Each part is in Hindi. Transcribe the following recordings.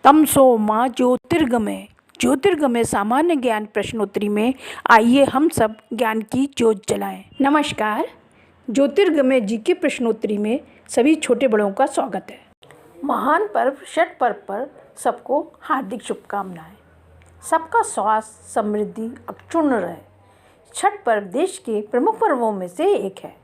तमसो माँ ज्योतिर्गमय। ज्योतिर्गमय सामान्य ज्ञान प्रश्नोत्तरी में आइए हम सब ज्ञान की ज्योत जलाएं। नमस्कार। ज्योतिर्गमय जी के प्रश्नोत्तरी में सभी छोटे बड़ों का स्वागत है। महान पर्व छठ पर्व पर सबको हार्दिक शुभकामनाएं। सबका स्वास्थ्य समृद्धि अक्षुण्ण रहे। छठ पर्व देश के प्रमुख पर्वों में से एक है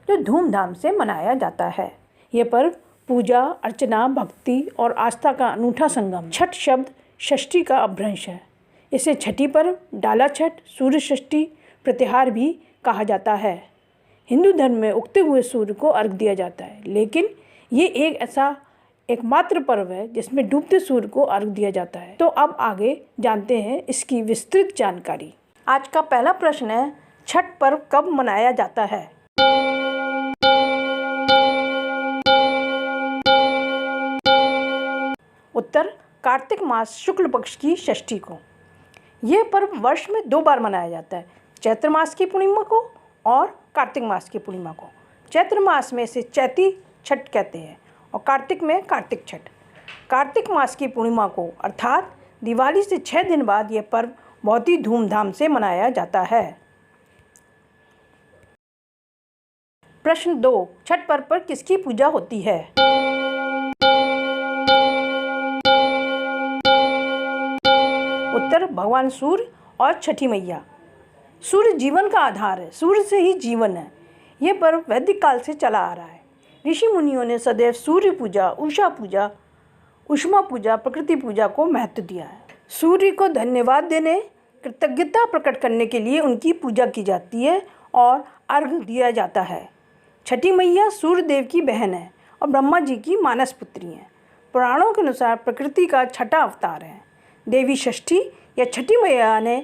जो धूमधाम से मनाया जाता है। यह पर्व पूजा अर्चना भक्ति और आस्था का अनूठा संगम। छठ शब्द षष्ठी का अपभ्रंश है। इसे छठी पर्व, डाला छठ, सूर्य षष्ठी, प्रतिहार भी कहा जाता है। हिंदू धर्म में उगते हुए सूर्य को अर्घ दिया जाता है, लेकिन ये एक ऐसा एकमात्र पर्व है जिसमें डूबते सूर्य को अर्घ दिया जाता है। तो अब आगे जानते हैं इसकी विस्तृत जानकारी। आज का पहला प्रश्न है, छठ पर्व कब मनाया जाता है? उत्तर, कार्तिक मास शुक्ल पक्ष की षष्ठी को। यह पर्व वर्ष में 2 बार मनाया जाता है, चैत्र मास की पूर्णिमा को और कार्तिक मास की पूर्णिमा को। चैत्र मास में इसे चैती छठ कहते हैं और कार्तिक में कार्तिक छठ। कार्तिक मास की पूर्णिमा को अर्थात दिवाली से 6 दिन बाद यह पर्व बहुत ही धूमधाम से मनाया जाता है। प्रश्न 2, छठ पर्व पर किसकी पूजा होती है? उत्तर, भगवान सूर्य और छठी मैया। सूर्य जीवन का आधार है, सूर्य से ही जीवन है। यह पर्व वैदिक काल से चला आ रहा है। ऋषि मुनियों ने सदैव सूर्य पूजा, उषा पूजा, उष्मा पूजा, प्रकृति पूजा को महत्व दिया है। सूर्य को धन्यवाद देने, कृतज्ञता प्रकट करने के लिए उनकी पूजा की जाती है और अर्घ दिया जाता है। छठी मैया सूर्य देव की बहन है और ब्रह्मा जी की मानस पुत्री हैं। पुराणों के अनुसार प्रकृति का छठा अवतार है। देवी षष्ठी या छठी मैया ने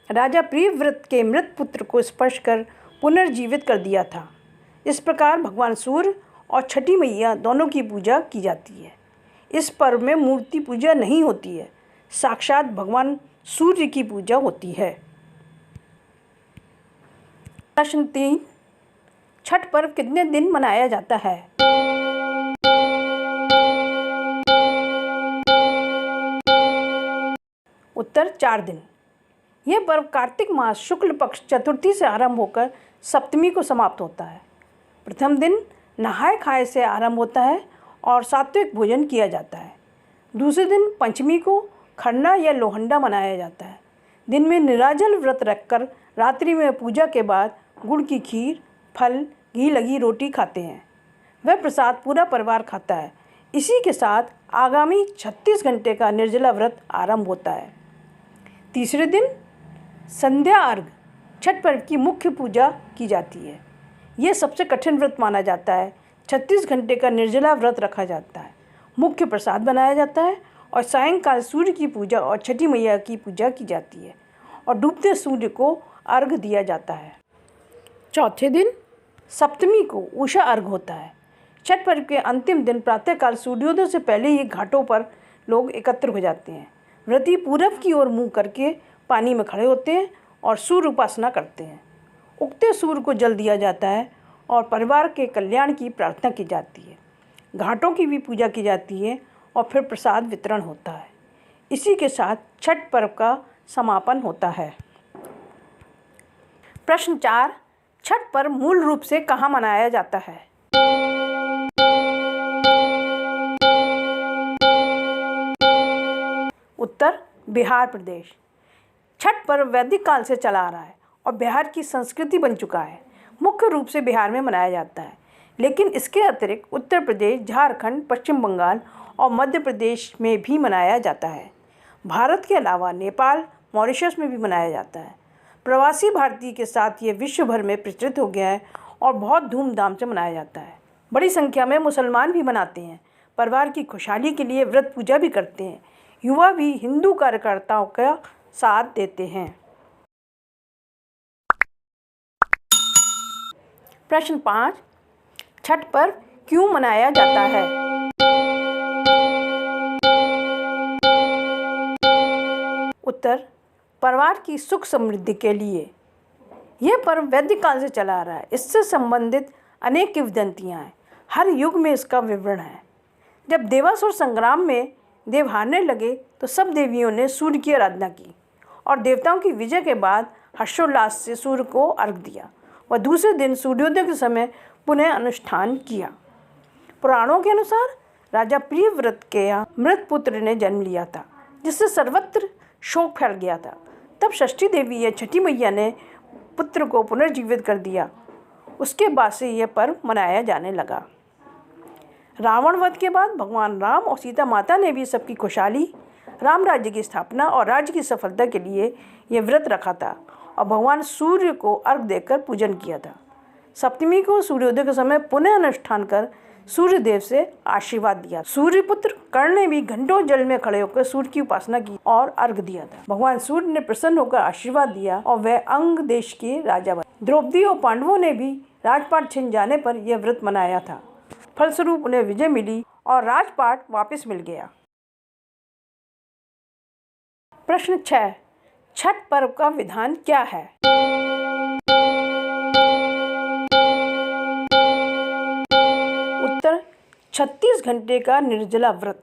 राजा प्रियव्रत के मृत पुत्र को स्पर्श कर पुनर्जीवित कर दिया था। इस प्रकार भगवान सूर्य और छठी मैया दोनों की पूजा की जाती है। इस पर्व में मूर्ति पूजा नहीं होती है, साक्षात भगवान सूर्य की पूजा होती है। प्रश्न 3, छठ पर्व कितने दिन मनाया जाता है? उत्तर, 4 दिन। यह पर्व कार्तिक मास शुक्ल पक्ष चतुर्थी से आरंभ होकर सप्तमी को समाप्त होता है। प्रथम दिन नहाय खाए से आरंभ होता है और सात्विक भोजन किया जाता है। दूसरे दिन पंचमी को खरना या लोहंडा मनाया जाता है। दिन में निराजल व्रत रखकर रात्रि में पूजा के बाद गुड़ की खीर, फल, घी लगी रोटी खाते हैं। वह प्रसाद पूरा परिवार खाता है। इसी के साथ आगामी 36 घंटे का निर्जला व्रत आरंभ होता है। तीसरे दिन संध्या अर्घ छठ पर्व की मुख्य पूजा की जाती है। यह सबसे कठिन व्रत माना जाता है। 36 घंटे का निर्जला व्रत रखा जाता है, मुख्य प्रसाद बनाया जाता है और सायंकाल सूर्य की पूजा और छठी मैया की पूजा की जाती है और डूबते सूर्य को अर्घ दिया जाता है। चौथे दिन सप्तमी को उषा अर्घ होता है। छठ पर्व के अंतिम दिन प्रातःकाल सूर्योदय से पहले ही घाटों पर लोग एकत्र हो जाते हैं। व्रती पूरब की ओर मुँह करके पानी में खड़े होते हैं और सूर्य उपासना करते हैं। उगते सूर्य को जल दिया जाता है और परिवार के कल्याण की प्रार्थना की जाती है। घाटों की भी पूजा की जाती है और फिर प्रसाद वितरण होता है। इसी के साथ छठ पर्व का समापन होता है। प्रश्न 4, छठ पर्व मूल रूप से कहाँ मनाया जाता है? उत्तर, बिहार प्रदेश। छठ पर्व वैदिक काल से चला आ रहा है और बिहार की संस्कृति बन चुका है। मुख्य रूप से बिहार में मनाया जाता है, लेकिन इसके अतिरिक्त उत्तर प्रदेश, झारखंड, पश्चिम बंगाल और मध्य प्रदेश में भी मनाया जाता है। भारत के अलावा नेपाल, मॉरिशस में भी मनाया जाता है। प्रवासी भारतीय के साथ ये विश्व भर में प्रचलित हो गया है और बहुत धूमधाम से मनाया जाता है। बड़ी संख्या में मुसलमान भी मनाते हैं। परिवार की खुशहाली के लिए व्रत पूजा भी करते हैं। युवा भी हिंदू कार्यकर्ताओं का साथ देते हैं। प्रश्न 5, छठ पर्व क्यों मनाया जाता है? उत्तर, परिवार की सुख समृद्धि के लिए। यह पर्व वैदिक काल से चला आ रहा है। इससे संबंधित अनेक किंवदंतियाँ हैं। हर युग में इसका विवरण है। जब देवासुर संग्राम में देव हारने लगे तो सब देवियों ने सूर्य की आराधना की और देवताओं की विजय के बाद हर्षोल्लास से सूर्य को अर्घ दिया व दूसरे दिन सूर्योदय के समय पुनः अनुष्ठान किया। पुराणों के अनुसार राजा प्रियव्रत के यहाँ मृत पुत्र ने जन्म लिया था, जिससे सर्वत्र शोक फैल गया था। तब षष्ठी देवी या छठी मैया ने पुत्र को पुनर्जीवित कर दिया। उसके बाद से यह पर्व मनाया जाने लगा। रावण वध के बाद भगवान राम और सीता माता ने भी सबकी खुशहाली, राम राज्य की स्थापना और राज्य की सफलता के लिए यह व्रत रखा था और भगवान सूर्य को अर्घ देकर पूजन किया था। सप्तमी को सूर्योदय के समय पुनः अनुष्ठान कर सूर्य देव से आशीर्वाद दिया। सूर्यपुत्र कर्ण ने भी घंटों जल में खड़े होकर सूर्य की उपासना की और अर्घ दिया था। भगवान सूर्य ने प्रसन्न होकर आशीर्वाद दिया और वह अंग देश के राजा बने। द्रौपदी और पांडवों ने भी राजपाट छिन जाने पर यह व्रत मनाया था। फलस्वरूप उन्हें विजय मिली और राजपाट वापस मिल गया। प्रश्न 6, छठ पर्व का विधान क्या है? उत्तर, 36 घंटे का निर्जला व्रत।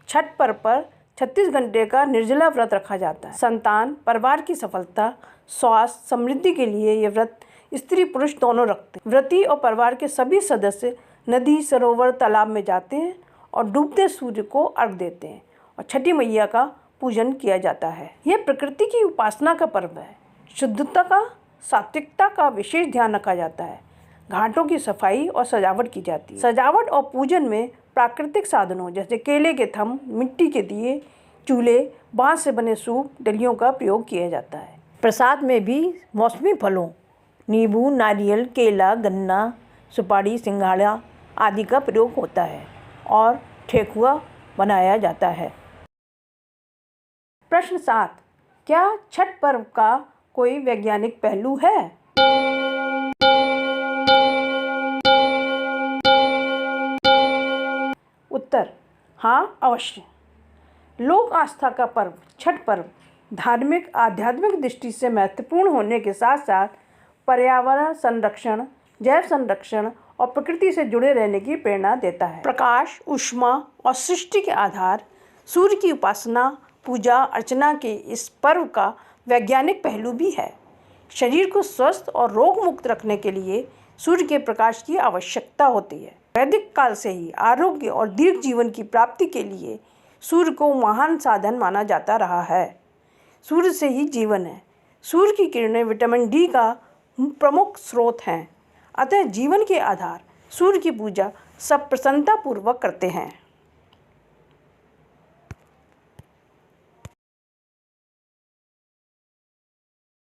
छठ पर्व पर 36 घंटे का निर्जला व्रत रखा जाता है। संतान, परिवार की सफलता, स्वास्थ्य, समृद्धि के लिए यह व्रत स्त्री पुरुष दोनों रखते हैं। व्रती और परिवार के सभी सदस्य नदी, सरोवर, तालाब में जाते हैं और डूबते सूर्य को अर्घ देते हैं और छठी मैया का पूजन किया जाता है। यह प्रकृति की उपासना का पर्व है। शुद्धता का, सात्विकता का विशेष ध्यान रखा जाता है। घाटों की सफाई और सजावट की जाती है। सजावट और पूजन में प्राकृतिक साधनों जैसे केले के थम, मिट्टी के दिए, चूल्हे, बांस से बने सूप, डलियों का प्रयोग किया जाता है। प्रसाद में भी मौसमी फलों, नींबू, नारियल, केला, गन्ना, सुपारी, सिंघाड़ा आदि का प्रयोग होता है और ठेकुआ बनाया जाता है। प्रश्न 7, क्या छठ पर्व का कोई वैज्ञानिक पहलू है? उत्तर, हाँ, अवश्य। लोक आस्था का पर्व छठ पर्व धार्मिक, आध्यात्मिक दृष्टि से महत्वपूर्ण होने के साथ साथ पर्यावरण संरक्षण, जैव संरक्षण और प्रकृति से जुड़े रहने की प्रेरणा देता है। प्रकाश, ऊष्मा और सृष्टि के आधार सूर्य की उपासना, पूजा अर्चना के इस पर्व का वैज्ञानिक पहलू भी है। शरीर को स्वस्थ और रोग मुक्त रखने के लिए सूर्य के प्रकाश की आवश्यकता होती है। वैदिक काल से ही आरोग्य और दीर्घ जीवन की प्राप्ति के लिए सूर्य को महान साधन माना जाता रहा है। सूर्य से ही जीवन है। सूर्य की किरणें विटामिन डी का प्रमुख स्रोत हैं। अतः जीवन के आधार सूर्य की पूजा सब प्रसन्नतापूर्वक करते हैं।